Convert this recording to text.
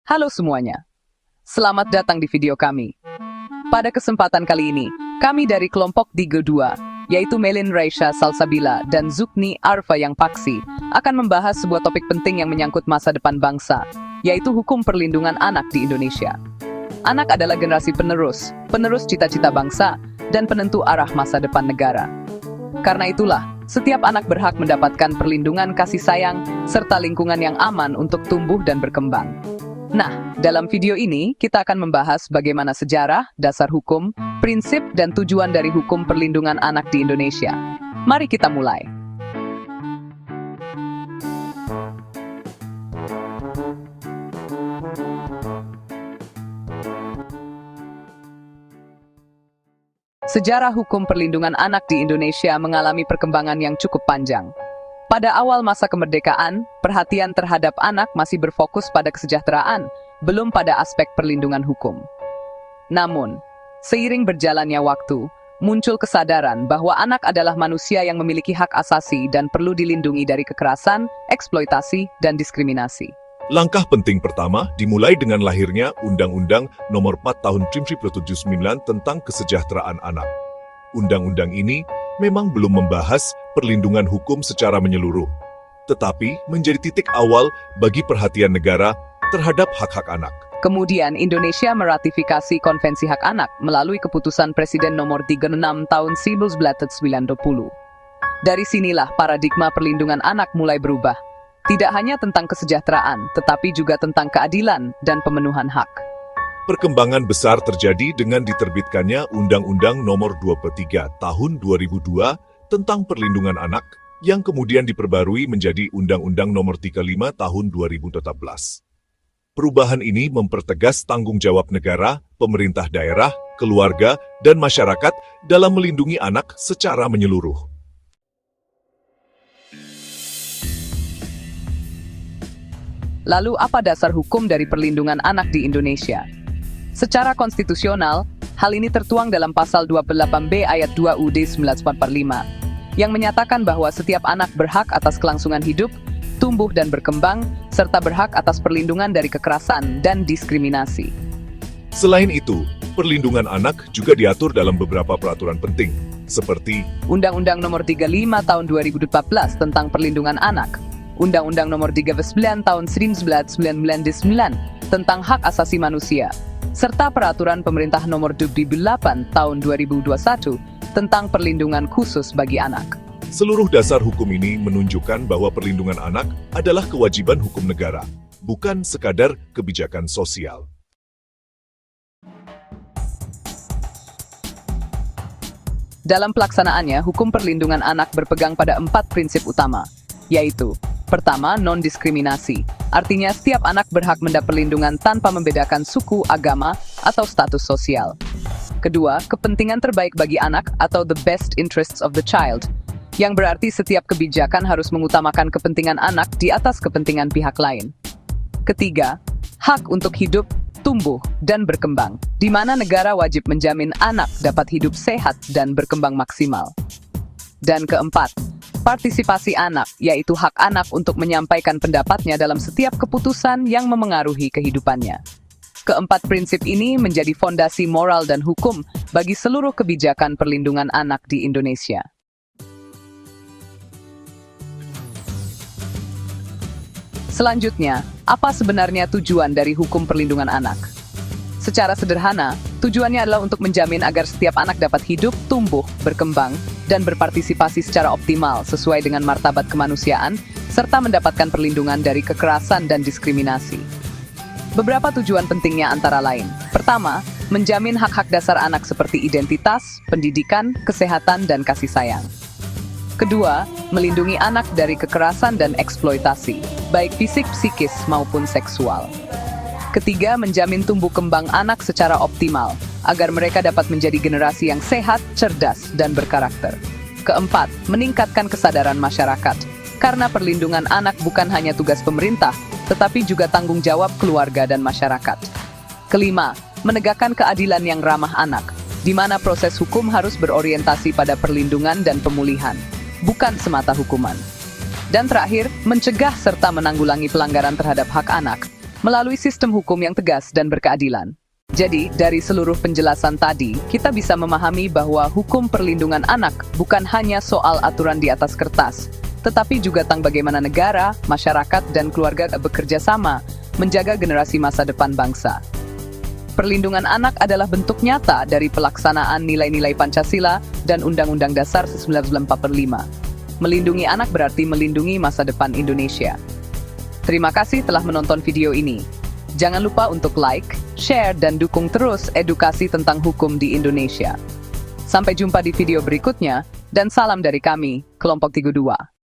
Halo semuanya, selamat datang di video kami. Pada kesempatan kali ini, kami dari kelompok Digo 2, yaitu Melin Raisha Salsabila dan Zukni Arfa yang Paksi, akan membahas sebuah topik penting yang menyangkut masa depan bangsa, yaitu hukum perlindungan anak di Indonesia. Anak adalah generasi penerus cita-cita bangsa, dan penentu arah masa depan negara. Karena itulah, setiap anak berhak mendapatkan perlindungan kasih sayang, serta lingkungan yang aman untuk tumbuh dan berkembang. Nah, dalam video ini, kita akan membahas bagaimana sejarah, dasar hukum, prinsip, dan tujuan dari hukum perlindungan anak di Indonesia. Mari kita mulai. Sejarah hukum perlindungan anak di Indonesia mengalami perkembangan yang cukup panjang. Pada awal masa kemerdekaan, perhatian terhadap anak masih berfokus pada kesejahteraan, belum pada aspek perlindungan hukum. Namun, seiring berjalannya waktu, muncul kesadaran bahwa anak adalah manusia yang memiliki hak asasi dan perlu dilindungi dari kekerasan, eksploitasi, dan diskriminasi. Langkah penting pertama dimulai dengan lahirnya Undang-Undang Nomor 4 Tahun 1979 tentang Kesejahteraan Anak. Undang-undang ini memang belum membahas perlindungan hukum secara menyeluruh, tetapi menjadi titik awal bagi perhatian negara terhadap hak-hak anak. Kemudian Indonesia meratifikasi Konvensi Hak Anak melalui keputusan Presiden Nomor 36 Tahun 1990. Dari sinilah paradigma perlindungan anak mulai berubah. Tidak hanya tentang kesejahteraan, tetapi juga tentang keadilan dan pemenuhan hak. Perkembangan besar terjadi dengan diterbitkannya Undang-Undang Nomor 23 Tahun 2002 tentang Perlindungan Anak, yang kemudian diperbarui menjadi Undang-Undang Nomor 35 Tahun 2014. Perubahan ini mempertegas tanggung jawab negara, pemerintah daerah, keluarga, dan masyarakat dalam melindungi anak secara menyeluruh. Lalu apa dasar hukum dari perlindungan anak di Indonesia? Secara konstitusional, hal ini tertuang dalam pasal 28B ayat 2 UUD 1945, yang menyatakan bahwa setiap anak berhak atas kelangsungan hidup, tumbuh dan berkembang, serta berhak atas perlindungan dari kekerasan dan diskriminasi. Selain itu, perlindungan anak juga diatur dalam beberapa peraturan penting, seperti Undang-Undang Nomor 35 Tahun 2014 tentang Perlindungan Anak, Undang-Undang Nomor 39 Tahun 1999 tentang Hak Asasi Manusia, serta Peraturan Pemerintah Nomor 28 Tahun 2021 tentang Perlindungan Khusus bagi Anak. seluruh dasar hukum ini menunjukkan bahwa perlindungan anak adalah kewajiban hukum negara, bukan sekadar kebijakan sosial. Dalam pelaksanaannya, hukum perlindungan anak berpegang pada 4 prinsip utama, yaitu: pertama, non-diskriminasi. Artinya setiap anak berhak mendapat perlindungan tanpa membedakan suku, agama, atau status sosial. Kedua, kepentingan terbaik bagi anak atau the best interests of the child, yang berarti setiap kebijakan harus mengutamakan kepentingan anak di atas kepentingan pihak lain. Ketiga, hak untuk hidup, tumbuh, dan berkembang, di mana negara wajib menjamin anak dapat hidup sehat dan berkembang maksimal. Dan keempat, partisipasi anak, yaitu hak anak untuk menyampaikan pendapatnya dalam setiap keputusan yang memengaruhi kehidupannya. Keempat prinsip ini menjadi fondasi moral dan hukum bagi seluruh kebijakan perlindungan anak di Indonesia. Selanjutnya, apa sebenarnya tujuan dari hukum perlindungan anak? Secara sederhana, tujuannya adalah untuk menjamin agar setiap anak dapat hidup, tumbuh, berkembang, dan berpartisipasi secara optimal sesuai dengan martabat kemanusiaan, serta mendapatkan perlindungan dari kekerasan dan diskriminasi. Beberapa tujuan pentingnya antara lain: pertama, menjamin hak-hak dasar anak seperti identitas, pendidikan, kesehatan, dan kasih sayang. Kedua, melindungi anak dari kekerasan dan eksploitasi, baik fisik, psikis, maupun seksual. Ketiga, menjamin tumbuh kembang anak secara optimal, agar mereka dapat menjadi generasi yang sehat, cerdas, dan berkarakter. Keempat, meningkatkan kesadaran masyarakat, karena perlindungan anak bukan hanya tugas pemerintah, tetapi juga tanggung jawab keluarga dan masyarakat. Kelima, menegakkan keadilan yang ramah anak, di mana proses hukum harus berorientasi pada perlindungan dan pemulihan, bukan semata hukuman. Dan terakhir, mencegah serta menanggulangi pelanggaran terhadap hak anak, melalui sistem hukum yang tegas dan berkeadilan. Jadi, dari seluruh penjelasan tadi, kita bisa memahami bahwa hukum perlindungan anak bukan hanya soal aturan di atas kertas, tetapi juga tentang bagaimana negara, masyarakat, dan keluarga bekerja sama menjaga generasi masa depan bangsa. Perlindungan anak adalah bentuk nyata dari pelaksanaan nilai-nilai Pancasila dan Undang-Undang Dasar 1945. Melindungi anak berarti melindungi masa depan Indonesia. Terima kasih telah menonton video ini. Jangan lupa untuk like, share, dan dukung terus edukasi tentang hukum di Indonesia. Sampai jumpa di video berikutnya, dan salam dari kami, Kelompok 32.